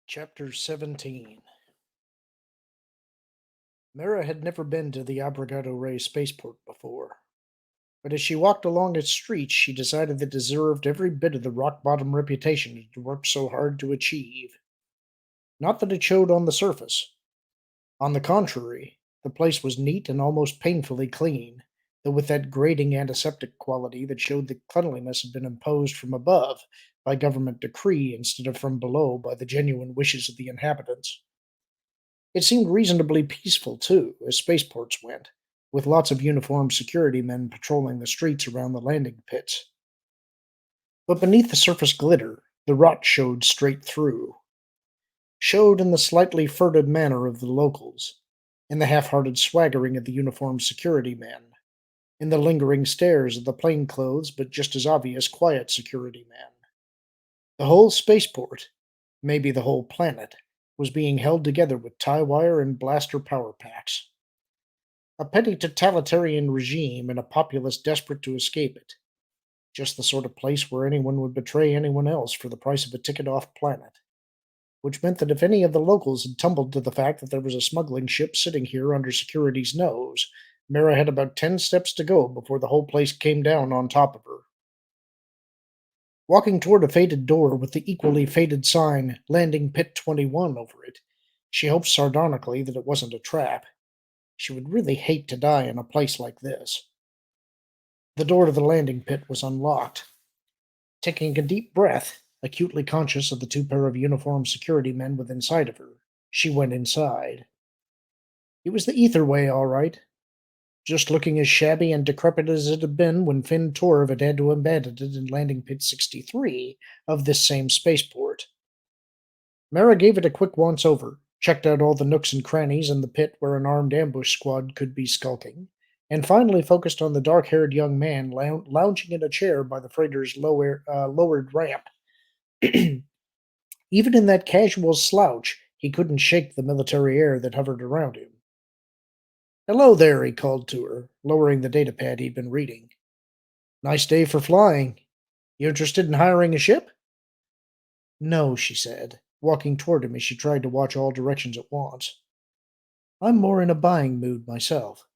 Chapter 17. Mara had never been to the Abrogado Ray spaceport before, but as she walked along its streets, she decided it deserved every bit of the rock bottom reputation it had worked so hard to achieve. Not that it showed on the surface. On the contrary, the place was neat and almost painfully clean, though with that grating antiseptic quality that showed that cleanliness had been imposed from above by government decree instead of from below by the genuine wishes of the inhabitants. It seemed reasonably peaceful, too, as spaceports went, with lots of uniformed security men patrolling the streets around the landing pits. But beneath the surface glitter, the rot showed straight through. Showed in the slightly furtive manner of the locals, in the half-hearted swaggering of the uniformed security men, in the lingering stares of the plainclothes but just as obvious quiet security men. The whole spaceport, maybe the whole planet, was being held together with tie wire and blaster power packs. A petty totalitarian regime and a populace desperate to escape it. Just the sort of place where anyone would betray anyone else for the price of a ticket off planet. Which meant that if any of the locals had tumbled to the fact that there was a smuggling ship sitting here under security's nose, Mara had about 10 steps to go before the whole place came down on top of her. Walking toward a faded door with the equally faded sign, Landing Pit 21, over it, she hoped sardonically that it wasn't a trap. She would really hate to die in a place like this. The door to the landing pit was unlocked. Taking a deep breath, acutely conscious of the two pair of uniformed security men within sight of her, she went inside. It was the etherway, all right, just looking as shabby and decrepit as it had been when Finn Torv had had to abandon it in landing pit 63 of this same spaceport. Mara gave it a quick once over, checked out all the nooks and crannies in the pit where an armed ambush squad could be skulking, and finally focused on the dark haired young man lounging in a chair by the freighter's lowered ramp. Even in that casual slouch, he couldn't shake the military air that hovered around him. Hello there, he called to her, lowering the datapad he'd been reading. Nice day for flying. You interested in hiring a ship? No, she said, walking toward him as she tried to watch all directions at once. I'm more in a buying mood myself.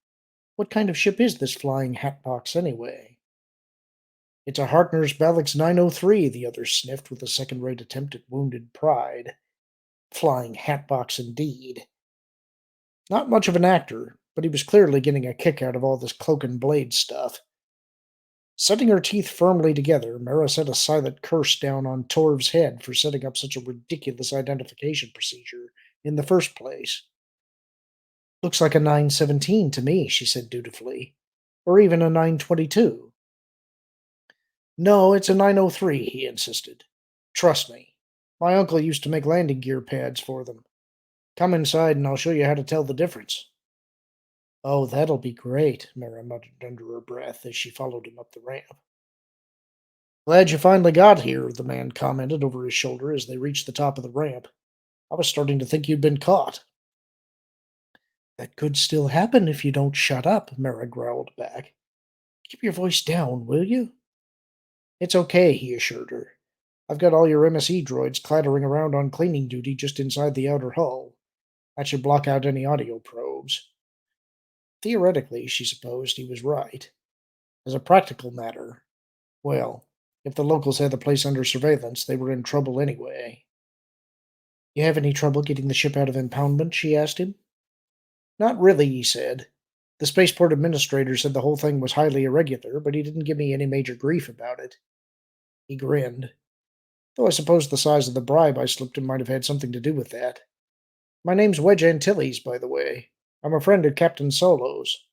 What kind of ship is this flying hatbox, anyway? It's a Harkner's Balix 903, the other sniffed with a second rate attempt at wounded pride. Flying hatbox, indeed. Not much of an actor, but he was clearly getting a kick out of all this cloak and blade stuff. Setting her teeth firmly together, Mara set a silent curse down on Torv's head for setting up such a ridiculous identification procedure in the first place. Looks like a 917 to me, she said dutifully. Or even a 922. No, it's a 903, he insisted. Trust me. My uncle used to make landing gear pads for them. Come inside and I'll show you how to tell the difference. Oh, that'll be great, Mara muttered under her breath as she followed him up the ramp. Glad you finally got here, the man commented over his shoulder as they reached the top of the ramp. I was starting to think you'd been caught. That could still happen if you don't shut up, Mara growled back. Keep your voice down, will you? It's okay, he assured her. I've got all your MSE droids clattering around on cleaning duty just inside the outer hull. That should block out any audio probes. Theoretically, she supposed he was right. As a practical matter, well, if the locals had the place under surveillance, they were in trouble anyway. You have any trouble getting the ship out of impoundment? She asked him. Not really, he said. The spaceport administrator said the whole thing was highly irregular, but he didn't give me any major grief about it. He grinned. Though I suppose the size of the bribe I slipped him might have had something to do with that. My name's Wedge Antilles, by the way. I'm a friend of Captain Solo's.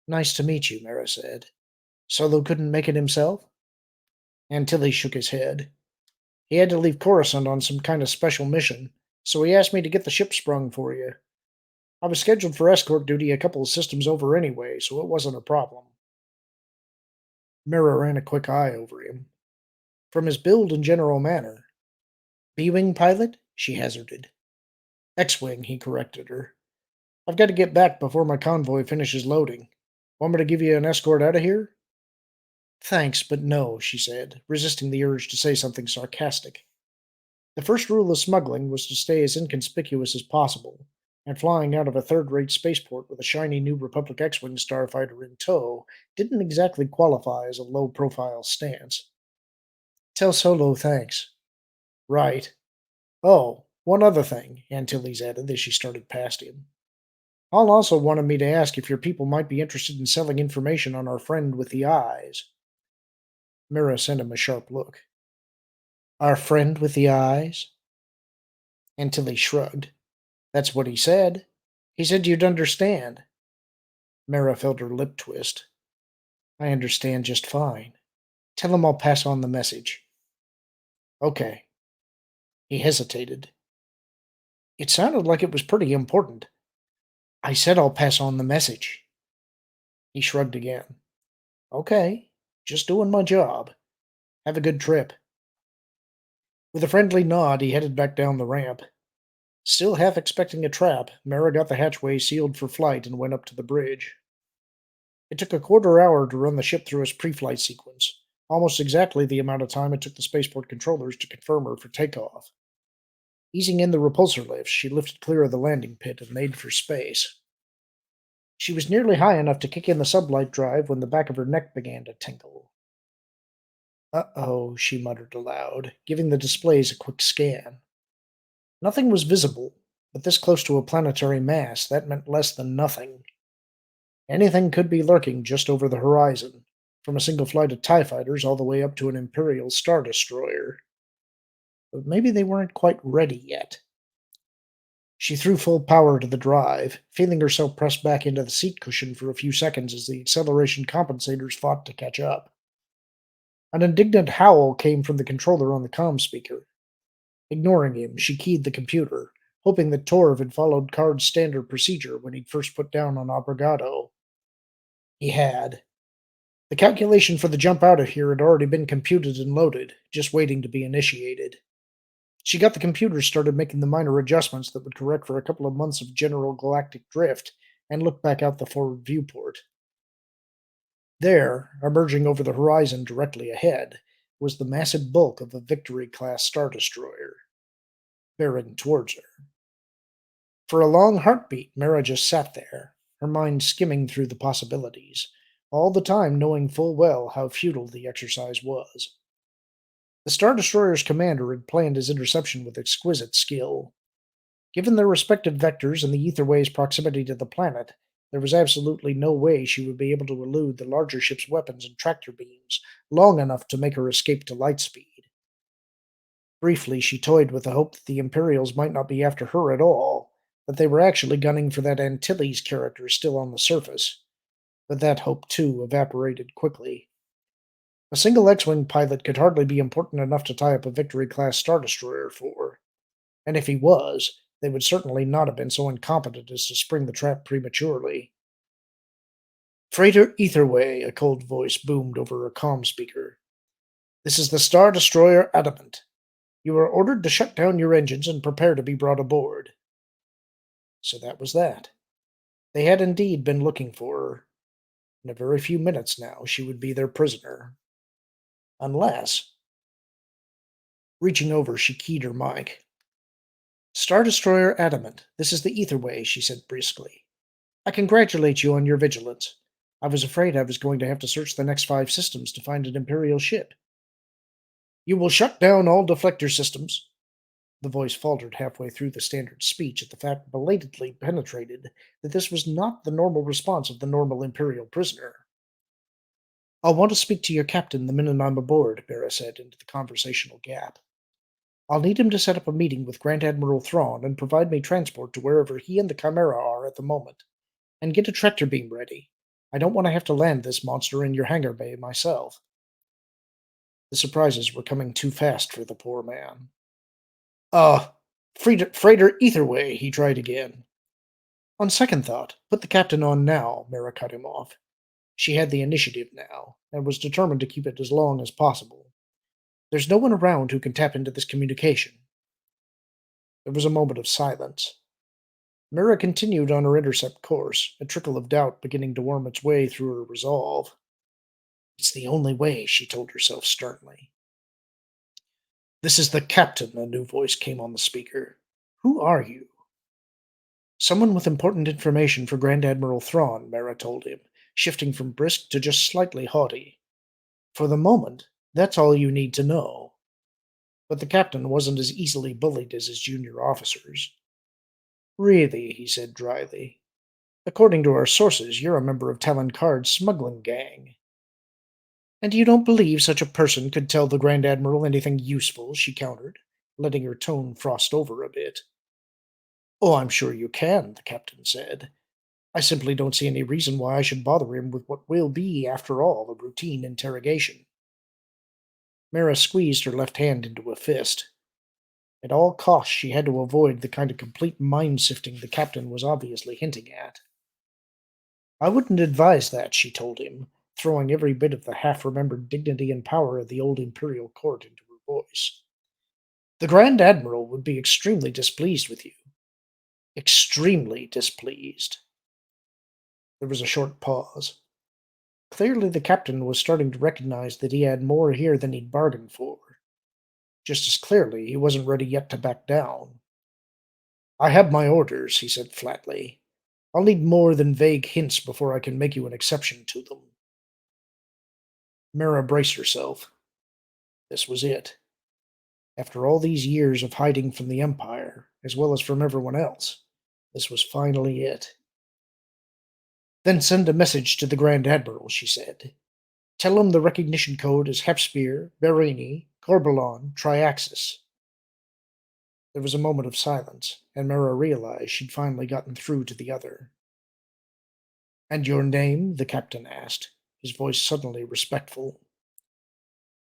Nice to meet you, Mara said. Solo couldn't make it himself? Antilles shook his head. He had to leave Coruscant on some kind of special mission, so he asked me to get the ship sprung for you. I was scheduled for escort duty a couple of systems over anyway, so it wasn't a problem. Mira ran a quick eye over him. From his build and general manner. B-wing pilot? She hazarded. X-wing, he corrected her. I've got to get back before my convoy finishes loading. Want me to give you an escort out of here? Thanks, but no, she said, resisting the urge to say something sarcastic. The first rule of smuggling was to stay as inconspicuous as possible, and flying out of a third rate spaceport with a shiny new Republic X Wing starfighter in tow didn't exactly qualify as a low profile stance. Tell Solo thanks. Right. Oh, one other thing, Antilles added as she started past him. Hall also wanted me to ask if your people might be interested in selling information on our friend with the eyes. Mira sent him a sharp look. Our friend with the eyes? Antilles shrugged. That's what he said. He said you'd understand. Mara felt her lip twist. I understand just fine. Tell him I'll pass on the message. Okay. He hesitated. It sounded like it was pretty important. I said I'll pass on the message. He shrugged again. Okay. Just doing my job. Have a good trip. With a friendly nod, he headed back down the ramp. Still half expecting a trap, Mara got the hatchway sealed for flight and went up to the bridge. It took a quarter hour to run the ship through its pre-flight sequence, almost exactly the amount of time it took the spaceport controllers to confirm her for takeoff. Easing in the repulsor lifts, she lifted clear of the landing pit and made for space. She was nearly high enough to kick in the sublight drive when the back of her neck began to tingle. Uh-oh, she muttered aloud, giving the displays a quick scan. Nothing was visible, but this close to a planetary mass, that meant less than nothing. Anything could be lurking just over the horizon, from a single flight of TIE fighters all the way up to an Imperial Star Destroyer. But maybe they weren't quite ready yet. She threw full power to the drive, feeling herself pressed back into the seat cushion for a few seconds as the acceleration compensators fought to catch up. An indignant howl came from the controller on the comm speaker. Ignoring him, she keyed the computer, hoping that Torv had followed Card's standard procedure when he'd first put down on Abrogado. He had. The calculation for the jump out of here had already been computed and loaded, just waiting to be initiated. She got the computer started making the minor adjustments that would correct for a couple of months of general galactic drift, and looked back out the forward viewport. There, emerging over the horizon directly ahead, was the massive bulk of a Victory class Star Destroyer, bearing towards her. For a long heartbeat, Mara just sat there, her mind skimming through the possibilities, all the time knowing full well how futile the exercise was. The Star Destroyer's commander had planned his interception with exquisite skill. Given their respective vectors and the Etherway's proximity to the planet, there was absolutely no way she would be able to elude the larger ship's weapons and tractor beams long enough to make her escape to light speed. Briefly, she toyed with the hope that the Imperials might not be after her at all, that they were actually gunning for that Antilles character still on the surface. But that hope, too, evaporated quickly. A single X-Wing pilot could hardly be important enough to tie up a Victory-class Star Destroyer for, and if he was, they would certainly not have been so incompetent as to spring the trap prematurely. Freighter Etherway, a cold voice boomed over a comm speaker. This is the Star Destroyer Adamant. You are ordered to shut down your engines and prepare to be brought aboard. So that was that. They had indeed been looking for her. In a very few minutes now, she would be their prisoner. Unless. Reaching over, she keyed her mic. Star Destroyer Adamant, this is the Etherway, she said briskly. I congratulate you on your vigilance. I was afraid I was going to have to search the next 5 systems to find an Imperial ship. You will shut down all deflector systems. The voice faltered halfway through the standard speech at the fact belatedly penetrated that this was not the normal response of the normal Imperial prisoner. I'll want to speak to your captain the minute I'm aboard, Bera said into the conversational gap. I'll need him to set up a meeting with Grand Admiral Thrawn and provide me transport to wherever he and the Chimera are at the moment. And get a tractor beam ready. I don't want to have to land this monster in your hangar bay myself. The surprises were coming too fast for the poor man. Freighter Etherway, he tried again. On second thought, put the captain on now, Mara cut him off. She had the initiative now, and was determined to keep it as long as possible. There's no one around who can tap into this communication. There was a moment of silence. Mira continued on her intercept course, a trickle of doubt beginning to worm its way through her resolve. It's the only way, she told herself sternly. This is the captain, a new voice came on the speaker. Who are you? Someone with important information for Grand Admiral Thrawn, Mara told him, shifting from brisk to just slightly haughty. For the moment, that's all you need to know. But the captain wasn't as easily bullied as his junior officers. Really, he said dryly. According to our sources, you're a member of Talon Card's smuggling gang. And you don't believe such a person could tell the Grand Admiral anything useful, she countered, letting her tone frost over a bit. Oh, I'm sure you can, the captain said. I simply don't see any reason why I should bother him with what will be, after all, a routine interrogation. Mara squeezed her left hand into a fist. At all costs, she had to avoid the kind of complete mind-sifting the captain was obviously hinting at. I wouldn't advise that, she told him, throwing every bit of the half-remembered dignity and power of the old imperial court into her voice. The Grand Admiral would be extremely displeased with you. Extremely displeased. There was a short pause. Clearly the captain was starting to recognize that he had more here than he'd bargained for. Just as clearly, he wasn't ready yet to back down. I have my orders, he said flatly. I'll need more than vague hints before I can make you an exception to them. Mara braced herself. This was it. After all these years of hiding from the Empire, as well as from everyone else, this was finally it. Then send a message to the Grand Admiral, she said. Tell him the recognition code is Hepspear, Berini, Corbalon, Triaxis. There was a moment of silence, and Mara realized she'd finally gotten through to the other. And your name? The captain asked, his voice suddenly respectful.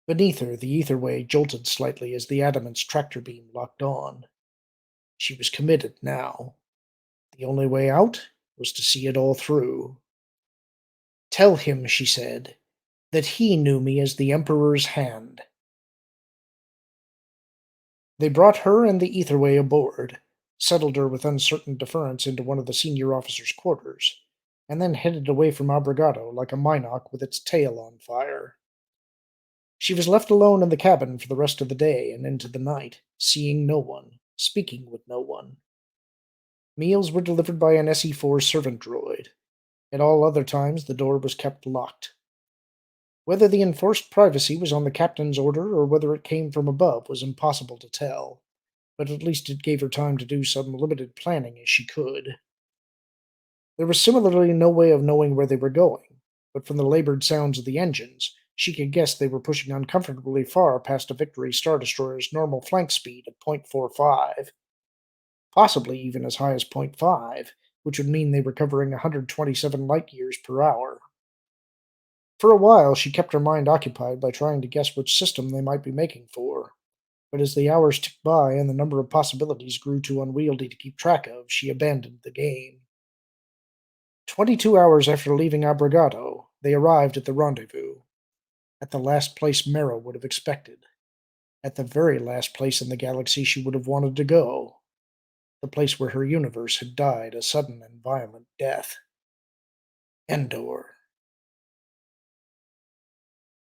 Beneath her, the etherway jolted slightly as the Adamant's tractor beam locked on. She was committed now. The only way out was to see it all through. Tell him, she said, that he knew me as the Emperor's hand. They brought her and the etherway aboard, settled her with uncertain deference into one of the senior officers' quarters, and then headed away from Abrigado like a Minoc with its tail on fire. She was left alone in the cabin for the rest of the day and into the night, seeing no one, speaking with no one. Meals were delivered by an SE-4 servant droid. At all other times, the door was kept locked. Whether the enforced privacy was on the captain's order or whether it came from above was impossible to tell, but at least it gave her time to do some limited planning as she could. There was similarly no way of knowing where they were going, but from the labored sounds of the engines, she could guess they were pushing uncomfortably far past a Victory Star Destroyer's normal flank speed of 0.45, possibly even as high as point 0.5, which would mean they were covering 127 light years per hour. For a while, she kept her mind occupied by trying to guess which system they might be making for, but as the hours ticked by and the number of possibilities grew too unwieldy to keep track of, she abandoned the game. 22 hours after leaving Abrigado, they arrived at the rendezvous, at the last place Mara would have expected, at the very last place in the galaxy she would have wanted to go, the place where her universe had died a sudden and violent death. Endor.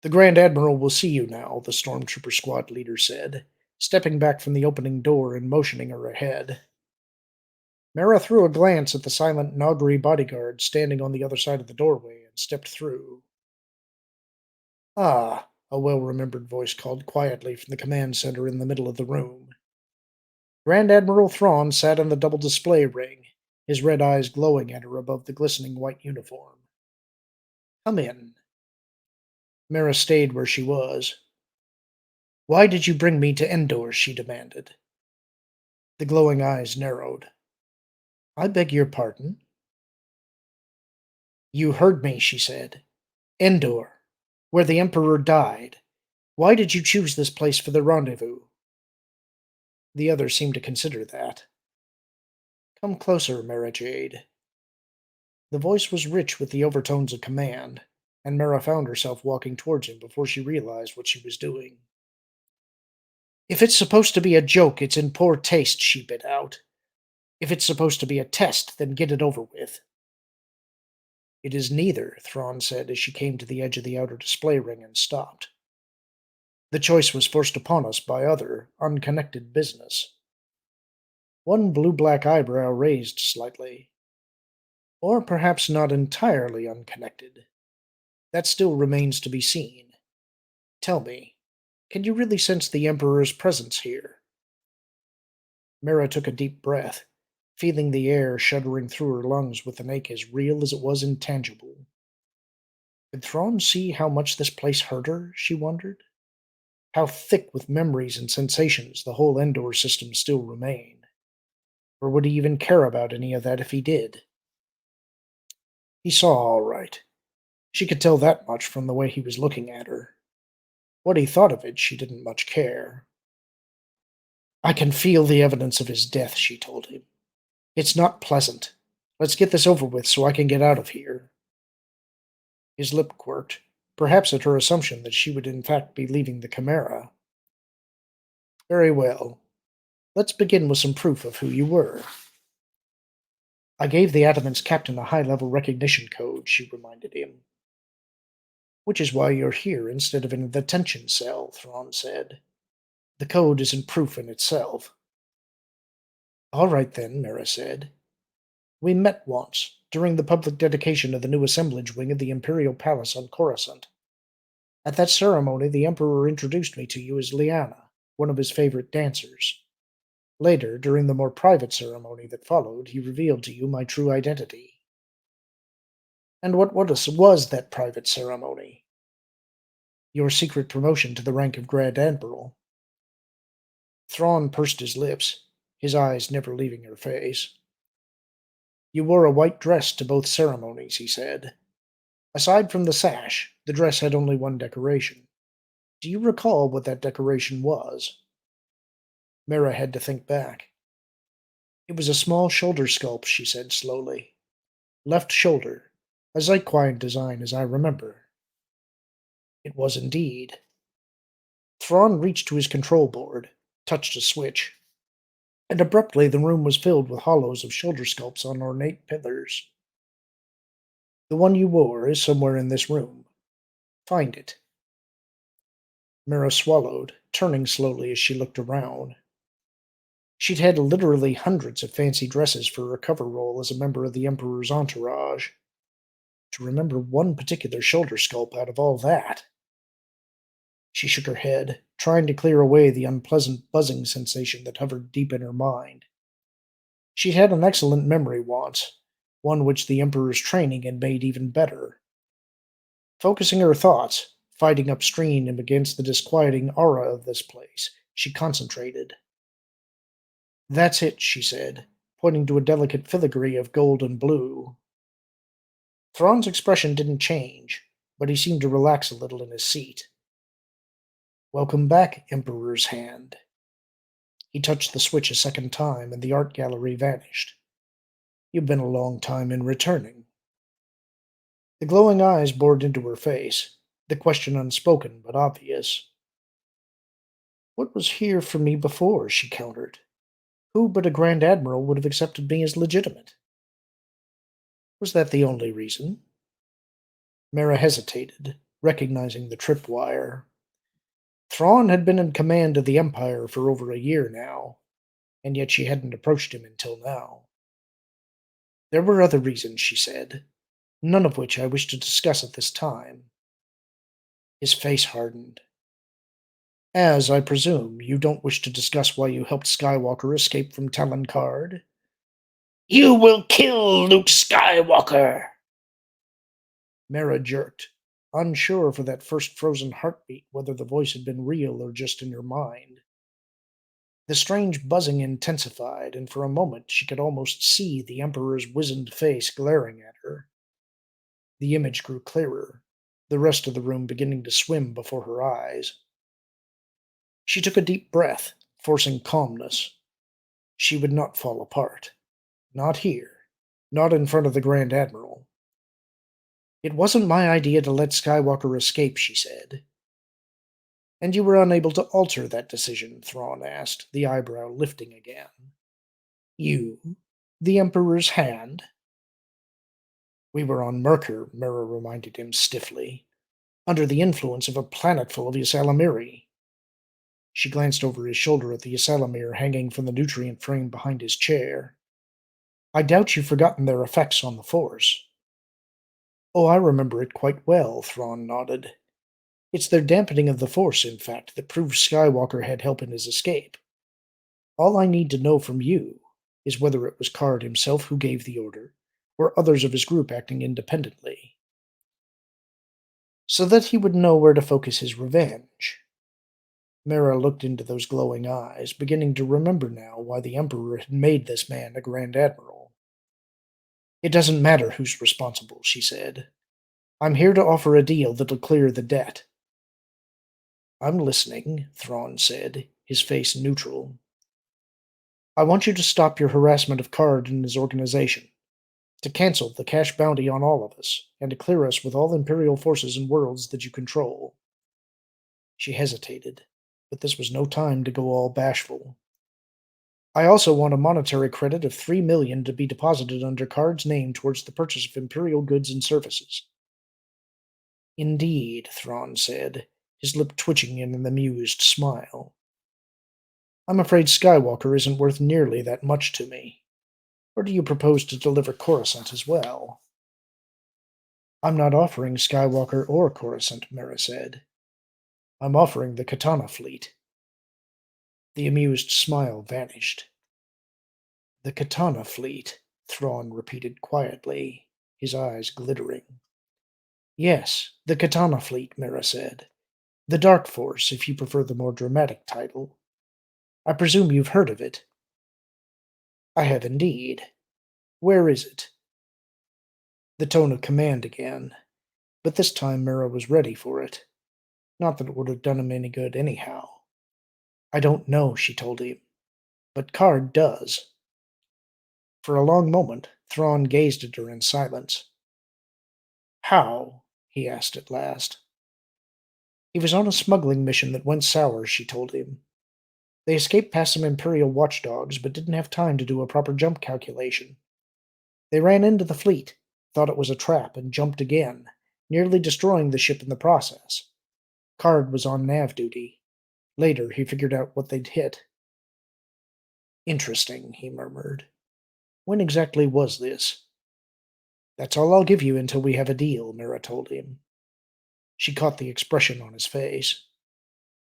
The Grand Admiral will see you now, the stormtrooper squad leader said, stepping back from the opening door and motioning her ahead. Mara threw a glance at the silent Nogri bodyguard standing on the other side of the doorway and stepped through. Ah, a well-remembered voice called quietly from the command center in the middle of the room. Grand Admiral Thrawn sat in the double display ring, his red eyes glowing at her above the glistening white uniform. Come in. Mara stayed where she was. Why did you bring me to Endor? She demanded. The glowing eyes narrowed. I beg your pardon? You heard me, she said. Endor, where the Emperor died. Why did you choose this place for the rendezvous? The other seemed to consider that. Come closer, Mara Jade. The voice was rich with the overtones of command, and Mara found herself walking towards him before she realized what she was doing. If it's supposed to be a joke, it's in poor taste, she bit out. If it's supposed to be a test, then get it over with. It is neither, Thrawn said as she came to the edge of the outer display ring and stopped. The choice was forced upon us by other, unconnected business. One blue-black eyebrow raised slightly. Or perhaps not entirely unconnected. That still remains to be seen. Tell me, can you really sense the Emperor's presence here? Mira took a deep breath, feeling the air shuddering through her lungs with an ache as real as it was intangible. Could Thrawn see how much this place hurt her, she wondered? How thick with memories and sensations the whole Endor system still remained? Or would he even care about any of that if he did? He saw all right. She could tell that much from the way he was looking at her. What he thought of it, she didn't much care. I can feel the evidence of his death, she told him. It's not pleasant. Let's get this over with so I can get out of here. His lip quirked, perhaps at her assumption that she would in fact be leaving the Chimera. Very well. Let's begin with some proof of who you were. I gave the Adamant's captain a high-level recognition code, she reminded him. Which is why you're here instead of in a detention cell, Thrawn said. The code isn't proof in itself. All right then, Mira said. We met once, during the public dedication of the new assemblage wing of the Imperial Palace on Coruscant. At that ceremony, the Emperor introduced me to you as Lyanna, one of his favorite dancers. Later, during the more private ceremony that followed, he revealed to you my true identity. And what was that private ceremony? Your secret promotion to the rank of Grand Admiral. Thrawn pursed his lips, his eyes never leaving her face. You wore a white dress to both ceremonies, he said. Aside from the sash, the dress had only one decoration. Do you recall what that decoration was? Mira had to think back. It was a small shoulder sculpt, she said slowly. Left shoulder, a Zyquine design as I remember. It was indeed. Thrawn reached to his control board, touched a switch, and abruptly the room was filled with hollows of shoulder sculpts on ornate pillars. The one you wore is somewhere in this room. Find it. Mira swallowed, turning slowly as she looked around. She'd had literally hundreds of fancy dresses for her cover role as a member of the Emperor's entourage. To remember one particular shoulder sculpt out of all that. She shook her head, trying to clear away the unpleasant buzzing sensation that hovered deep in her mind. She'd had an excellent memory once, one which the Emperor's training had made even better. Focusing her thoughts, fighting upstream against the disquieting aura of this place, she concentrated. That's it, she said, pointing to a delicate filigree of gold and blue. Thrawn's expression didn't change, but he seemed to relax a little in his seat. Welcome back, Emperor's Hand. He touched the switch a second time, and the art gallery vanished. You've been a long time in returning. The glowing eyes bored into her face, the question unspoken but obvious. What was here for me before? She countered. Who but a Grand Admiral would have accepted me as legitimate? Was that the only reason? Mara hesitated, recognizing the tripwire. Thrawn had been in command of the Empire for over a year now, and yet she hadn't approached him until now. There were other reasons, she said, none of which I wish to discuss at this time. His face hardened. As, I presume, you don't wish to discuss why you helped Skywalker escape from Talon Card? You will kill Luke Skywalker! Mara jerked, unsure for that first frozen heartbeat whether the voice had been real or just in her mind. The strange buzzing intensified, and for a moment she could almost see the Emperor's wizened face glaring at her. The image grew clearer, the rest of the room beginning to swim before her eyes. She took a deep breath, forcing calmness. She would not fall apart. Not here. Not in front of the Grand Admiral. It wasn't my idea to let Skywalker escape, she said. And you were unable to alter that decision, Thrawn asked, the eyebrow lifting again. You? The Emperor's Hand? We were on Merkur, Mira reminded him stiffly, under the influence of a planet full of Ysalamiri. She glanced over his shoulder at the Asalameer hanging from the nutrient frame behind his chair. I doubt you've forgotten their effects on the Force. Oh, I remember it quite well, Thrawn nodded. It's their dampening of the Force, in fact, that proved Skywalker had help in his escape. All I need to know from you is whether it was Karrde himself who gave the order, or others of his group acting independently, so that he would know where to focus his revenge. Mara looked into those glowing eyes, beginning to remember now why the Emperor had made this man a Grand Admiral. It doesn't matter who's responsible, she said. I'm here to offer a deal that'll clear the debt. I'm listening, Thrawn said, his face neutral. I want you to stop your harassment of Karrde and his organization, to cancel the cash bounty on all of us, and to clear us with all Imperial forces and worlds that you control. She hesitated, but this was no time to go all bashful. I also want a monetary credit of 3 million to be deposited under Karrde's name towards the purchase of Imperial goods and services. Indeed, Thrawn said, his lip twitching in an amused smile. I'm afraid Skywalker isn't worth nearly that much to me. Or do you propose to deliver Coruscant as well? I'm not offering Skywalker or Coruscant, Mara said. I'm offering the Katana fleet. The amused smile vanished. The Katana fleet, Thrawn repeated quietly, his eyes glittering. Yes, the Katana fleet, Mara said. The Dark Force, if you prefer the more dramatic title. I presume you've heard of it. I have indeed. Where is it? The tone of command again, but this time Mara was ready for it. Not that it would have done him any good anyhow. I don't know, she told him, but Karrde does. For a long moment, Thrawn gazed at her in silence. How? He asked at last. He was on a smuggling mission that went sour, she told him. They escaped past some Imperial watchdogs, but didn't have time to do a proper jump calculation. They ran into the fleet, thought it was a trap, and jumped again, nearly destroying the ship in the process. Karrde was on nav duty. Later, he figured out what they'd hit. Interesting, he murmured. When exactly was this? That's all I'll give you until we have a deal, Mara told him. She caught the expression on his face.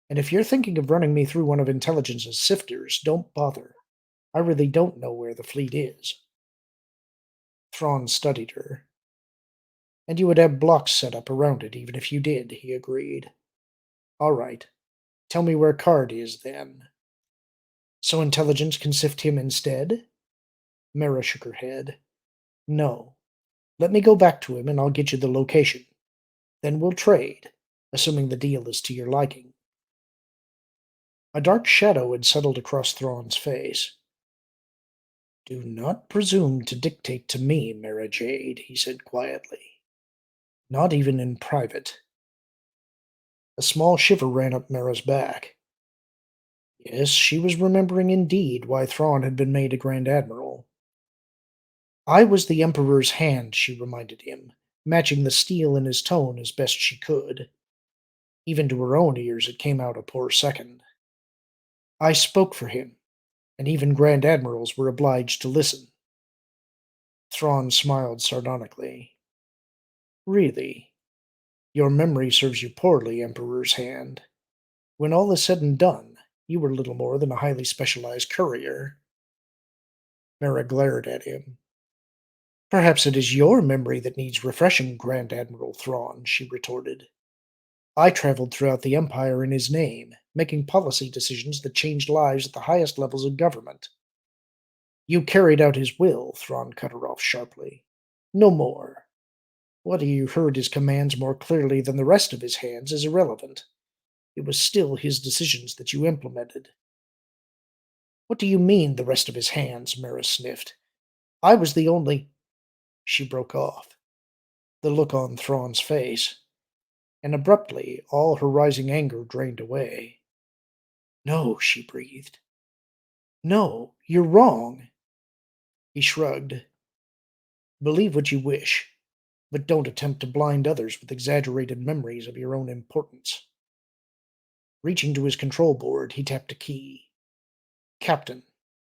And if you're thinking of running me through one of intelligence's sifters, don't bother. I really don't know where the fleet is. Thrawn studied her. And you would have blocks set up around it even if you did, he agreed. All right. Tell me where Karrde is, then. So intelligence can sift him instead? Mara shook her head. No. Let me go back to him and I'll get you the location. Then we'll trade, assuming the deal is to your liking. A dark shadow had settled across Thrawn's face. Do not presume to dictate to me, Mara Jade, he said quietly. Not even in private. A small shiver ran up Mara's back. Yes, she was remembering indeed why Thrawn had been made a Grand Admiral. I was the Emperor's hand, she reminded him, matching the steel in his tone as best she could. Even to her own ears it came out a poor second. I spoke for him, and even Grand Admirals were obliged to listen. Thrawn smiled sardonically. Really? Your memory serves you poorly, Emperor's hand. When all is said and done, you were little more than a highly specialized courier. Mara glared at him. Perhaps it is your memory that needs refreshing, Grand Admiral Thrawn, she retorted. I traveled throughout the Empire in his name, making policy decisions that changed lives at the highest levels of government. You carried out his will, Thrawn cut her off sharply. No more. Whether you heard his commands more clearly than the rest of his hands is irrelevant. It was still his decisions that you implemented. What do you mean, the rest of his hands? Mara sniffed. I was the only. She broke off, the look on Thrawn's face, and abruptly all her rising anger drained away. No, she breathed. No, you're wrong. He shrugged. Believe what you wish, but don't attempt to blind others with exaggerated memories of your own importance. Reaching to his control board, he tapped a key. Captain,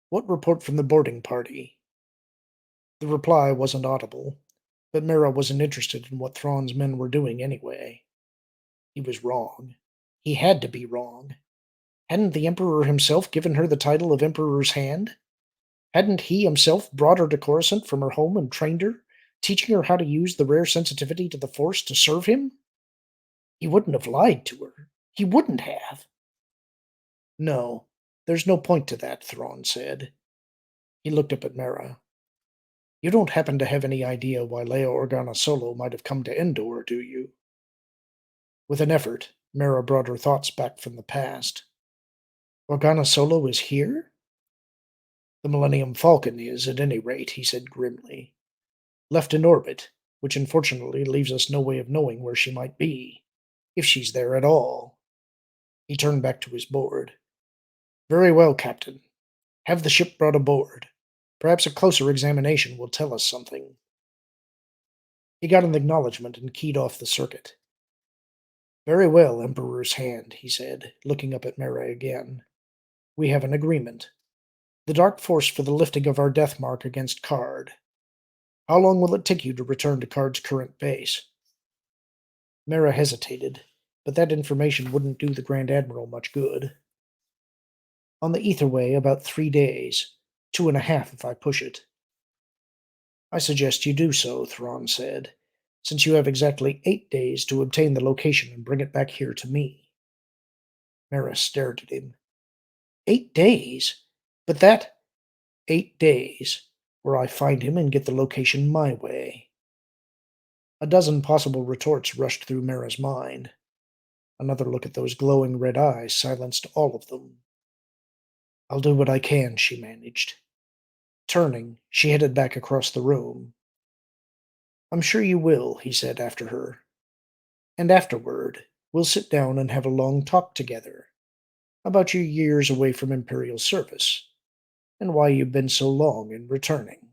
what report from the boarding party? The reply wasn't audible, but Mira wasn't interested in what Thrawn's men were doing anyway. He was wrong. He had to be wrong. Hadn't the Emperor himself given her the title of Emperor's Hand? Hadn't he himself brought her to Coruscant from her home and trained her, teaching her how to use the rare sensitivity to the Force to serve him? He wouldn't have lied to her. He wouldn't have. No, there's no point to that, Thrawn said. He looked up at Mara. You don't happen to have any idea why Leia Organa Solo might have come to Endor, do you? With an effort, Mara brought her thoughts back from the past. Organa Solo is here? The Millennium Falcon is, at any rate, he said grimly. Left in orbit, which unfortunately leaves us no way of knowing where she might be, if she's there at all. He turned back to his board. Very well, Captain. Have the ship brought aboard. Perhaps a closer examination will tell us something. He got an acknowledgment and keyed off the circuit. Very well, Emperor's Hand, he said, looking up at Mara again. We have an agreement. The dark force for the lifting of our death mark against Card. How long will it take you to return to Card's current base? Mara hesitated, but that information wouldn't do the Grand Admiral much good. On the Etherway, about 3 days. 2.5 if I push it. I suggest you do so, Thrawn said, since you have exactly 8 days to obtain the location and bring it back here to me. Mara stared at him. 8 days? But that... 8 days, where I find him and get the location my way. A dozen possible retorts rushed through Mara's mind. Another look at those glowing red eyes silenced all of them. I'll do what I can, she managed. Turning, she headed back across the room. I'm sure you will, he said after her. And afterward, we'll sit down and have a long talk together about your years away from Imperial service, and why you've been so long in returning.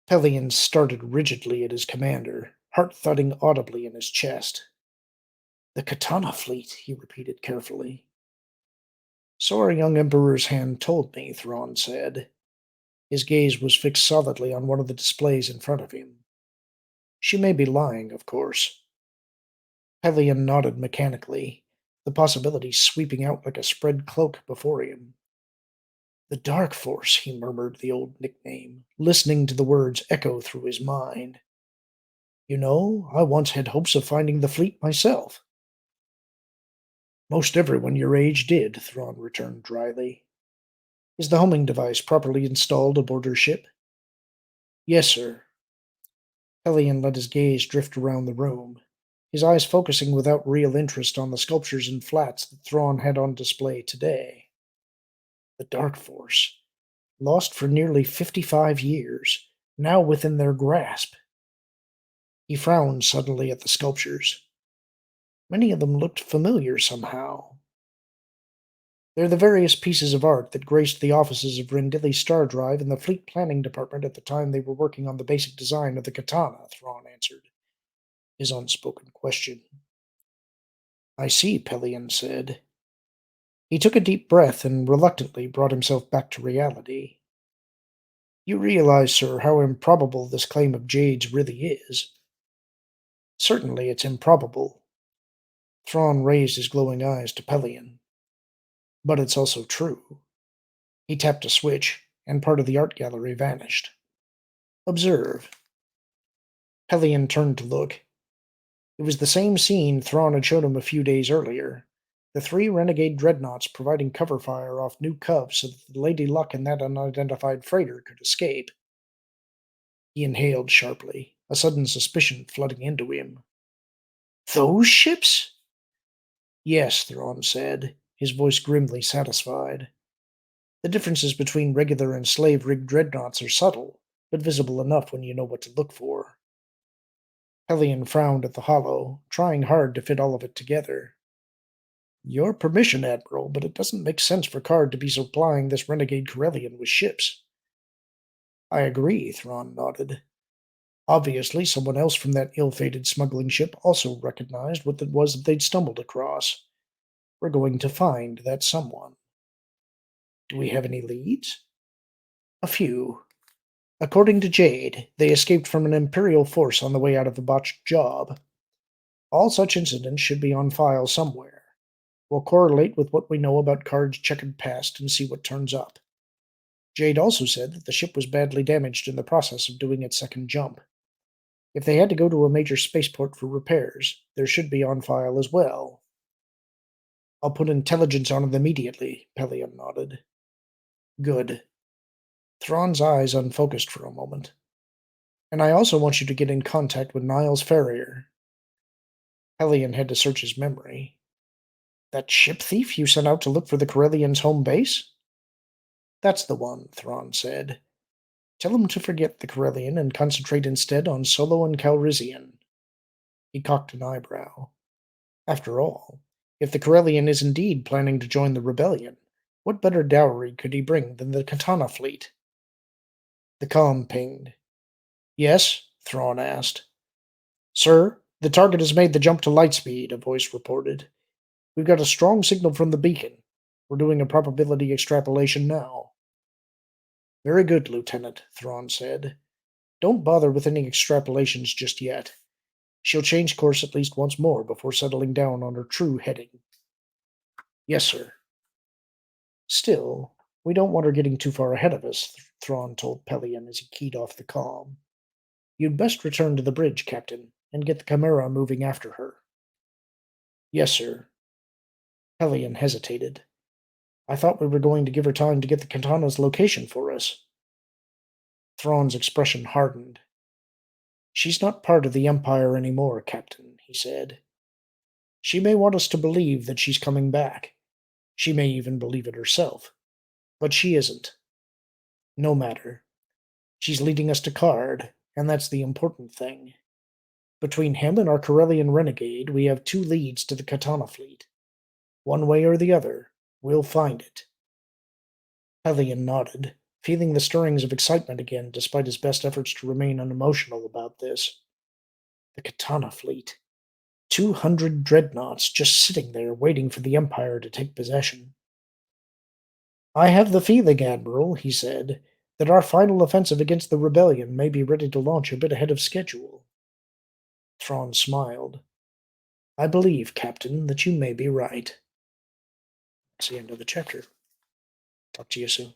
Pelion started rigidly at his commander, heart thudding audibly in his chest. The Katana fleet, he repeated carefully. So our young Emperor's Hand told me, Thrawn said. His gaze was fixed solidly on one of the displays in front of him. She may be lying, of course. Pelion nodded mechanically, the possibility sweeping out like a spread cloak before him. The Dark Force, he murmured the old nickname, listening to the words echo through his mind. You know, I once had hopes of finding the fleet myself. Most everyone your age did, Thrawn returned dryly. Is the homing device properly installed aboard her ship? Yes, sir. Pelion let his gaze drift around the room, his eyes focusing without real interest on the sculptures and flats that Thrawn had on display today. The Dark Force, lost for nearly 55 years, now within their grasp. He frowned suddenly at the sculptures. Many of them looked familiar somehow. They're the various pieces of art that graced the offices of Rendili Star Drive and the Fleet Planning Department at the time they were working on the basic design of the katana, Thrawn answered, his unspoken question. I see, Pelion said. He took a deep breath and reluctantly brought himself back to reality. You realize, sir, how improbable this claim of Jade's really is. Certainly it's improbable. Thrawn raised his glowing eyes to Pelion. But it's also true. He tapped a switch, and part of the art gallery vanished. Observe. Pelion turned to look. It was the same scene Thrawn had shown him a few days earlier. The 3 renegade dreadnoughts providing cover fire off New Cov so that the Lady Luck and that unidentified freighter could escape. He inhaled sharply, a sudden suspicion flooding into him. Those ships? Yes, Thrawn said, his voice grimly satisfied. The differences between regular and slave-rigged dreadnoughts are subtle, but visible enough when you know what to look for. Pelion frowned at the hollow, trying hard to fit all of it together. Your permission, Admiral, but it doesn't make sense for Card to be supplying this renegade Corellian with ships. I agree, Thrawn nodded. Obviously, someone else from that ill-fated smuggling ship also recognized what it was that they'd stumbled across. We're going to find that someone. Do we have any leads? A few. According to Jade, they escaped from an Imperial force on the way out of a botched job. All such incidents should be on file somewhere. We'll correlate with what we know about Card's checkered past and see what turns up. Jade also said that the ship was badly damaged in the process of doing its second jump. If they had to go to a major spaceport for repairs, there should be on file as well. I'll put intelligence on it immediately, Pelion nodded. Good. Thrawn's eyes unfocused for a moment. And I also want you to get in contact with Niles Ferrier. Pelion had to search his memory. That ship thief you sent out to look for the Corellians' home base? That's the one, Thrawn said. Tell him to forget the Corellian and concentrate instead on Solo and Calrissian. He cocked an eyebrow. After all, if the Corellian is indeed planning to join the rebellion, what better dowry could he bring than the Katana fleet? The comm pinged. Yes? Thrawn asked. Sir, the target has made the jump to lightspeed, a voice reported. We've got a strong signal from the beacon. We're doing a probability extrapolation now. Very good, Lieutenant, Thrawn said. Don't bother with any extrapolations just yet. She'll change course at least once more before settling down on her true heading. Yes, sir. Still, we don't want her getting too far ahead of us, Thrawn told Pelion as he keyed off the comm. You'd best return to the bridge, Captain, and get the Chimera moving after her. Yes, sir. Pelion hesitated. I thought we were going to give her time to get the Katana's location for us. Thrawn's expression hardened. She's not part of the Empire anymore, Captain, he said. She may want us to believe that she's coming back. She may even believe it herself. But she isn't. No matter. She's leading us to Card, and that's the important thing. Between him and our Corellian renegade, we have two leads to the Katana fleet. One way or the other, we'll find it. Pelion nodded, feeling the stirrings of excitement again despite his best efforts to remain unemotional about this. The Katana fleet. 200 dreadnoughts just sitting there waiting for the Empire to take possession. I have the feeling, Admiral, he said, that our final offensive against the rebellion may be ready to launch a bit ahead of schedule. Thrawn smiled. I believe, Captain, that you may be right. That's the end of the chapter. Talk to you soon.